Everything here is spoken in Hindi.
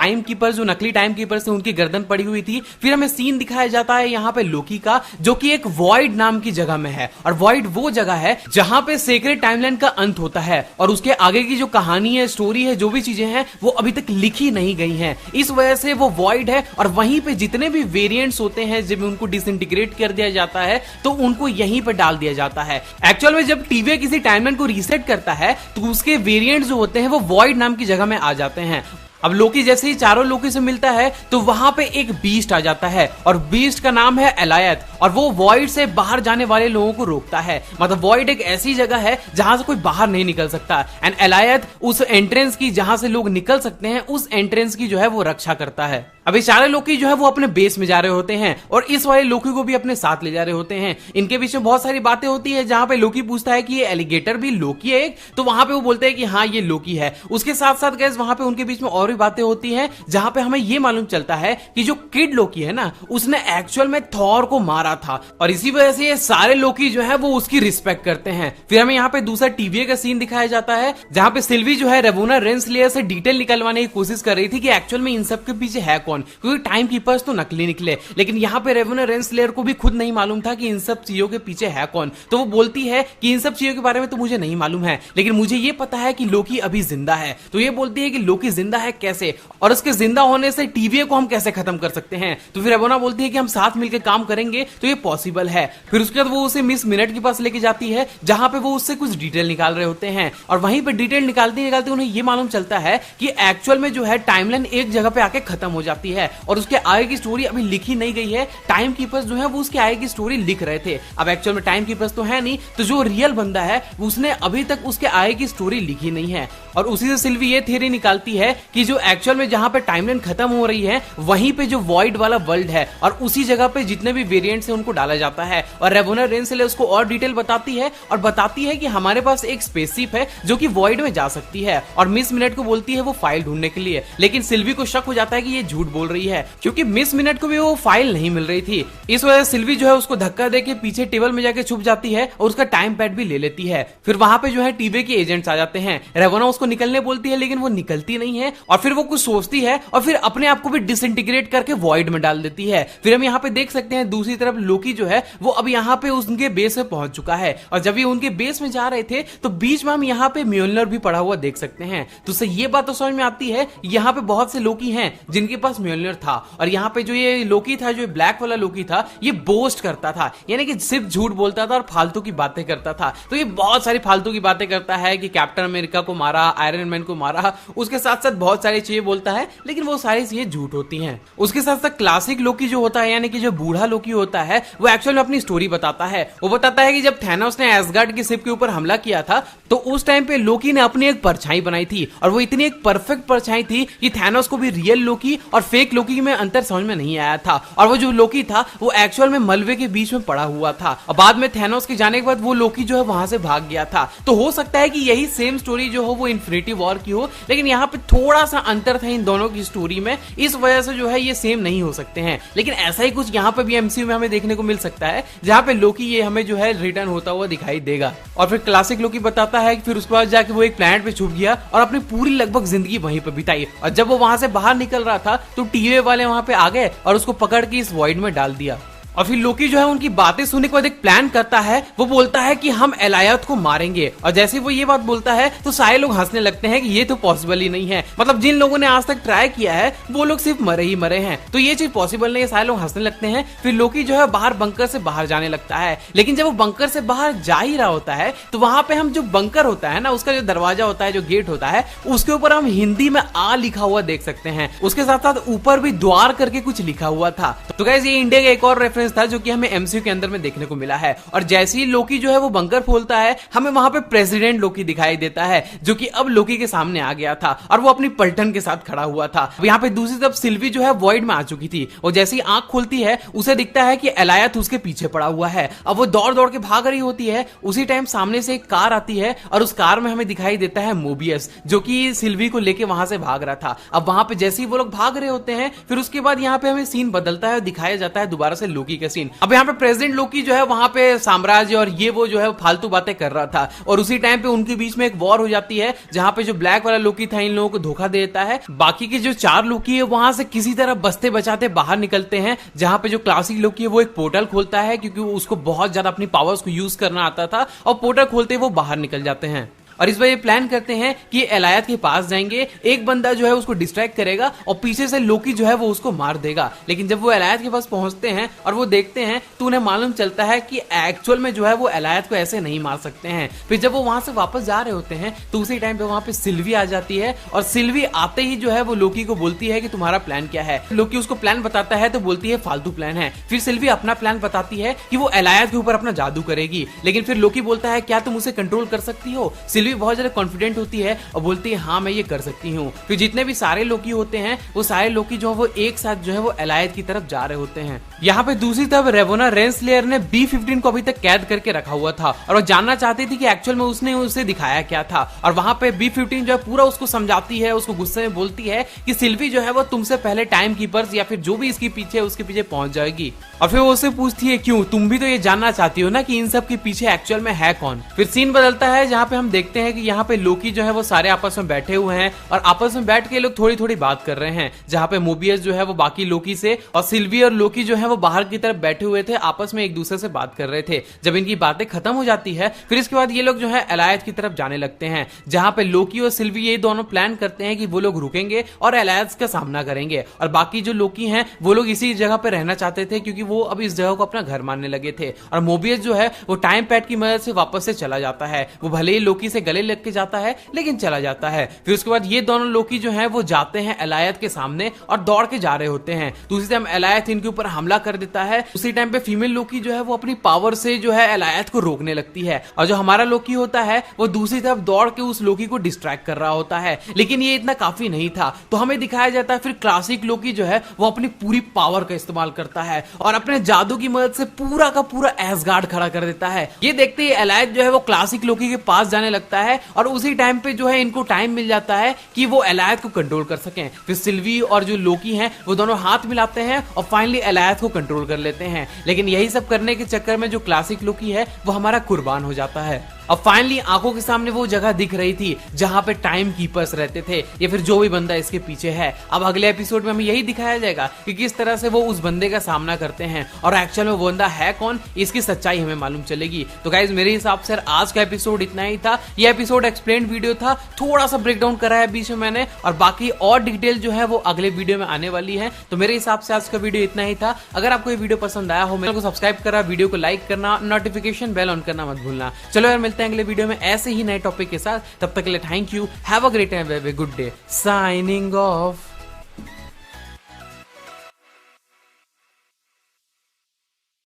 टाइम कीपर, जो नकली टाइम कीपर थे, उनकी गर्दन पड़ी हुई थी। फिर हमें सीन दिखाया जाता है यहाँ पे लोकी का, जो कि एक वॉइड नाम की जगह में है, और वॉइड वो जगह है जहां पे सेक्रेट टाइमलाइन का अंत होता है और उसके आगे की जो कहानी है, स्टोरी है, जो भी चीजें हैं वो अभी तक लिखी नहीं गई हैं। इस वजह से वो वॉइड है और वहीं पे जितने भी वेरिएंट्स होते हैं, जब उनको डिसइंटीग्रेट कर दिया जाता है तो उनको यहीं पर डाल दिया जाता है। एक्चुअल में जब टीवी किसी टाइमलाइन को रीसेट करता है तो उसके वेरिएंट्स जो होते हैं वो वॉइड नाम की जगह में आ जाते हैं। अब लोकी जैसे ही चारों लोकी से मिलता है तो वहां पे एक बीस्ट आ जाता है और बीस्ट का नाम है एलायत, और वो वॉइड से बाहर जाने वाले लोगों को रोकता है। मतलब वॉइड एक ऐसी जगह है जहां से कोई बाहर नहीं निकल सकता, एंड एलायत उस एंट्रेंस की जहां से लोग निकल सकते हैं, उस एंट्रेंस की जो है वो रक्षा करता है। अभी सारे लोकी जो है वो अपने बेस में जा रहे होते हैं और इस वाले लोकी को भी अपने साथ ले जा रहे होते हैं। इनके बीच में बहुत सारी बातें होती है, जहां पे लोकी पूछता है कि ये एलिगेटर भी लोकी है एक, तो वहां पे वो बोलते हैं कि हाँ ये लोकी है। उसके साथ साथ गैस वहां पे उनके बीच में और भी बातें होती हैं, जहां पे हमें ये मालूम चलता है कि जो किड लोकी है ना, उसने एक्चुअल में थॉर को मारा था और इसी वजह से ये सारे लोकी जो है वो उसकी रिस्पेक्ट करते हैं। फिर हमें यहाँ पे दूसरा टीवीए का सीन दिखाया जाता है, जहां पे सिल्वी जो है रेवोना रेंसलेयर से डिटेल निकलवाने की कोशिश कर रही थी कि एक्चुअल में इन सब के पीछे है कौन, क्योंकि टाइम कीपर्स तो नकली निकले, लेकिन यहाँ पे रेवोना रेंसलेयर को भी खुद नहीं मालूम था कि इन सब चीजों के पीछे है कौन। तो वो बोलती है कि इन सब चीजों के बारे में तो मुझे नहीं मालूम है, लेकिन मुझे ये पता है कि लोकी अभी जिंदा है। तो ये बोलती है कि लोकी जिंदा है कैसे, और उसके जिंदा होने से टीवीए को हम कैसे खत्म कर सकते हैं। तो फिर रेवोना बोलती है कि हम साथ मिलकर काम करेंगे तो ये पॉसिबल है। फिर उसके बाद वो उसे मिस मिनट के पास लेके जाती है, जहां पे वो उससे कुछ डिटेल निकाल रहे होते हैं, और वहीं पे डिटेल निकालते निकालते उन्हें ये मालूम चलता है कि एक्चुअल में जो है टाइमलाइन एक जगह पे आके खत्म हो जाती है और उसके आगे की स्टोरी अभी लिखी नहीं गई है। टाइम कीपर्स जो है वो उसके आगे की स्टोरी लिख रहे थे। अब एक्चुअल में टाइम कीपर्स तो है नहीं, तो जो रियल बंदा है उसने अभी तक उसके आगे की स्टोरी लिखी नहीं है। और उसी से सिल्वी ये थ्योरी निकालती है कि जो एक्चुअल में जहां पे टाइमलाइन खत्म हो रही है वहीं पे जो वॉइड वाला वर्ल्ड है और उसी जगह पे जितने भी वेरिएंट्स हैं उनको डाला जाता है। और रेवोना रेंसलेयर उसको और डिटेल बताती है और बताती है कि हमारे पास एक स्पेसशिप है जो कि वॉइड में जा सकती है, और मिस मिनट को बोलती है वो फाइल ढूंढने के लिए। लेकिन सिल्वी को शक हो जाता है कि ये झूठ बोल रही है, क्योंकि मिस मिनट को भी वो फाइल नहीं मिल रही थी। इस वजह से सिल्वी जो है उसको धक्का देके पीछे टेबल में जाके छुप जाती है और उसका टाइम पैड भी ले लेती है। फिर वहां पे जो है टीवी के एजेंट्स आ जाते हैं। रेवोना उसको निकलने बोलती है लेकिन वो निकलती नहीं है, और फिर वो कुछ सोचती है और फिर अपने आप को भी डिसइंटीग्रेट करके वॉइड में डाल देती है। फिर हम यहाँ पे देख सकते हैं दूसरी तरफ लोकी जो है वो अब यहाँ पे उनके बेस में पहुंच चुका है, और जब ये उनके बेस में जा रहे थे तो बीच में हम यहाँ पे म्योलनर भी पड़ा हुआ देख सकते हैं। तो उससे ये बात तो समझ में आती है यहाँ पे बहुत से लोकी हैं जिनके पास म्योलनर था, और यहाँ पे जो ये लोकी था, जो ब्लैक वाला लोकी था, ये बोस्ट करता था, यानी कि सिर्फ झूठ बोलता था और फालतू की बातें करता था। तो ये बहुत सारी फालतू की बातें करता है कि कैप्टन अमेरिका को मारा, आयरन मैन को मारा, उसके साथ साथ बहुत सारी चीजें बोलता है, लेकिन वो सारी चीजें झूठ होती हैं। उसके साथ साथ क्लासिक लोकी जो होता है, यानी कि जो बूढ़ा लोकी होता है, वो एक्चुअल में अपनी स्टोरी बताता है। वो बताता है कि जब थैनोस ने एसगार्ड की शिप के ऊपर हमला किया था तो उस टाइम पे लोकी ने अपनी एक परछाई बनाई थी, और वो इतनी एक परफेक्ट परछाई थी कि थैनोस को भी रियल लोकी और फेक लोकी में अंतर समझ में नहीं आया था। और वो जो लोकी था वो एक्चुअल में मलबे के बीच में पड़ा हुआ था, और बाद में थैनोस के जाने के बाद वो लोकी जो है वहां से भाग गया था। तो हो सकता है कि यही सेम स्टोरी जो हो वो इन्फिनिटी वॉर की हो, लेकिन यहाँ पे थोड़ा सा अंतर था इन दोनों की स्टोरी में, इस वजह से जो है ये सेम नहीं हो सकते हैं। लेकिन ऐसा ही कुछ यहाँ पे भी एमसीयू में हमें देखने को मिल सकता है, जहाँ पे लोकी ये हमें जो है रिटर्न होता हुआ दिखाई देगा। और फिर क्लासिक लोकी बताता है कि फिर उसके बाद जाके वो एक प्लैनेट पे छुप गया और अपनी पूरी लगभग जिंदगी वहीं पे बिताई, और जब वो वहां से बाहर निकल रहा था तो टीवी वाले वहां पे आ गए और उसको पकड़ के इस वॉइड में डाल दिया। और फिर लोकी जो है उनकी बातें सुनने के बाद एक प्लान करता है। वो बोलता है कि हम एलायत को मारेंगे, और जैसे वो ये बात बोलता है तो सारे लोग हंसने लगते हैं कि ये तो पॉसिबल ही नहीं है। मतलब जिन लोगों ने आज तक ट्राई किया है वो लोग सिर्फ मरे ही मरे हैं, तो ये चीज पॉसिबल नहीं है। सारे लोग हंसने लगते हैं। फिर लोकी जो है बाहर बंकर से बाहर जाने लगता है, लेकिन जब वो बंकर से बाहर जा ही रहा होता है तो वहां पे हम जो बंकर होता है ना, उसका जो दरवाजा होता है, जो गेट होता है, उसके ऊपर हम हिंदी में आ लिखा हुआ देख सकते हैं। उसके साथ साथ ऊपर भी द्वार करके कुछ लिखा हुआ था। तो गाइस ये इंडिया का एक और रेफरेंस था जो कि हमें एमसीयू के अंदर में देखने को मिला है। और जैसे ही लोकी जो है वो बंकर खोलता है, हमें वहां पे प्रेसिडेंट लोकी दिखाई देता है, जो कि अब लोकी के सामने आ गया था और वो अपनी पलटन के साथ खड़ा हुआ था। यहाँ पे दूसरी तरफ सिल्वी जो है वॉइड में आ चुकी थी, और जैसे ही आंख खोलती है उसे दिखता है कि एलायत उसके पीछे पड़ा हुआ है। अब वो दौड़ दौड़ के भाग रही होती है। उसी टाइम सामने से एक कार आती है और उस कार में हमें दिखाई देता है मोबियस, जो कि सिल्वी को लेके वहां से भाग रहा था। अब वहां पे जैसे ही वो लोग भाग रहे होते हैं, फिर उसके बाद यहाँ पे हमें सीन बदलता है और दिखाया जाता है दोबारा से लोकी लोकी का सीन। अब यहाँ पे प्रेसिडेंट लोकी जो है वहां पे साम्राज्य और ये वो जो है फालतू बातें कर रहा था, और उसी टाइम पे उनके बीच में एक वॉर हो जाती है जहां पे जो ब्लैक वाला लोकी था इन लोगों को धोखा देता है। बाकी के जो 4 लोकी है वहां से किसी तरह बचते बचाते बाहर निकलते हैं, जहां पे जो क्लासिक लोकी है वो एक पोर्टल खोलता है क्योंकि उसको बहुत ज्यादा अपनी पावर्स को यूज करना आता था, और पोर्टल खोलते ही वो बाहर निकल जाते हैं। और इस बार ये प्लान करते हैं कि एलायत के पास जाएंगे, एक बंदा जो है उसको डिस्ट्रैक्ट करेगा और पीछे से लोकी जो है वो उसको मार देगा। लेकिन जब वो एलायत के पास पहुंचते हैं और वो देखते हैं तो उन्हें मालूम चलता है कि एक्चुअल में जो है वो एलायत को ऐसे नहीं मार सकते हैं। फिर जब वो वहां से वापस जा रहे होते हैं तो उसी टाइम पे वहां पे सिल्वी आ जाती है, और सिल्वी आते ही जो है वो लोकी को बोलती है कि तुम्हारा प्लान क्या है। लोकी उसको प्लान बताता है तो बोलती है फालतू प्लान है। फिर सिल्वी अपना प्लान बताती है कि वो एलायत के ऊपर अपना जादू करेगी, लेकिन फिर लोकी बोलता है क्या तुम उसे कंट्रोल कर सकती हो। सिल्वी बहुत ज्यादा कॉन्फिडेंट होती है और बोलती है हाँ मैं ये कर सकती हूँ। फिर जितने भी सारे लोकी होते हैं वो सारे लोकी जो है वो एक साथ जो है वो एलायत की तरफ जा रहे होते हैं। यहाँ पे दूसरी तरफ रेवोना रेंसलेयर ने B-15 को अभी तक कैद करके रखा हुआ था और वो जानना चाहती थी कि एक्चुअल में उसने उसे दिखाया क्या था। और वहां पे B-15 जो है पूरा उसको समझाती है, उसको गुस्से में बोलती है कि सिल्वी जो है वो तुमसे पहले टाइम कीपर्स या फिर जो भी इसके पीछे उसके पीछे पहुंच जाएगी। और फिर वो उससे पूछती है क्यों, तुम भी तो ये जानना चाहती हो ना कि इन सब के पीछे एक्चुअल में है कौन। फिर सीन बदलता है जहाँ पे हम देखते हैं कि यहाँ पे लोकी जो है वो सारे आपस में बैठे हुए हैं और आपस में बैठ के लोग थोड़ी थोड़ी बात कर रहे हैं, जहाँ पे मोबियस जो है वो बाकी लोकी से और सिल्वी और लोकी जो है वो बाहर की तरफ बैठे हुए थे, आपस में एक दूसरे से बात कर रहे थे। जब इनकी बातें खत्म हो जाती है फिर इसके बाद ये लोग जो है एलायत की तरफ जाने लगते हैं, जहाँ पे लोकी और सिल्वी ये दोनों प्लान करते हैं कि वो लोग रुकेंगे और एलायत का सामना करेंगे, और बाकी जो लोकी हैं वो लोग इसी जगह पे रहना चाहते थे क्योंकि वो अब इस जगह को अपना घर मानने लगे थे। और मोबियस जो है वो टाइम पैड की मदद से वापस से चला जाता है, वो भले ही लोकी से गले लग के जाता है लेकिन चला जाता है। फिर उसके बाद ये दोनों लोकी जो हैं वो जाते हैं एलायत के सामने और दौड़ के जा रहे होते हैं। दूसरी टाइम एलायत इनके ऊपर हमला कर देता है। उसी टाइम पे फीमेल लोकी जो है वो अपनी पावर से जो है एलायत को रोकने लगती है, और जो हमारा लोकी होता है वो दूसरी तरफ दौड़ के उस लोकी को डिस्ट्रैक्ट कर रहा होता है। लेकिन ये इतना काफी नहीं था, तो हमें दिखाया जाता है फिर क्लासिक लोकी जो है वो अपनी पूरी पावर का इस्तेमाल करता है और अपने जादू की मदद से पूरा का पूरा एसगार्ड खड़ा कर देता है। ये देखते ही एलायत जो है वो क्लासिक लोकी के पास जाने लगता है, और उसी टाइम पे जो है इनको टाइम मिल जाता है कि वो एलायत को कंट्रोल कर सकें। फिर सिल्वी और जो लोकी हैं वो दोनों हाथ मिलाते हैं और फाइनली एलायत को कंट्रोल कर लेते हैं। लेकिन यही सब करने के चक्कर में जो क्लासिक लोकी है वो हमारा कुर्बान हो जाता है। अब फाइनली आंखों के सामने वो जगह दिख रही थी जहां पे टाइम कीपर्स रहते थे, या फिर जो भी बंदा इसके पीछे है। अब अगले एपिसोड में हमें यही दिखाया जाएगा कि किस तरह से वो उस बंदे का सामना करते हैं और एक्चुअल में वो बंदा है कौन, इसकी सच्चाई हमें मालूम चलेगी। तो गाइज मेरे हिसाब से आज का एपिसोड इतना ही था। ये एपिसोड एक्सप्लेन वीडियो था, थोड़ा सा ब्रेकडाउन करा है बीच में मैंने, और बाकी और डिटेल जो है वो अगले वीडियो में आने वाली है। तो मेरे हिसाब से आज का वीडियो इतना ही था। अगर आपको ये वीडियो पसंद आया हो, मेरे को सब्सक्राइब करा, वीडियो को लाइक करना, नोटिफिकेशन बेल ऑन करना मत भूलना। चलो यार, मिलते हैं अगले वीडियो में ऐसे ही नए टॉपिक के साथ। तब तक के लिए thank you, have a great and good day, signing off.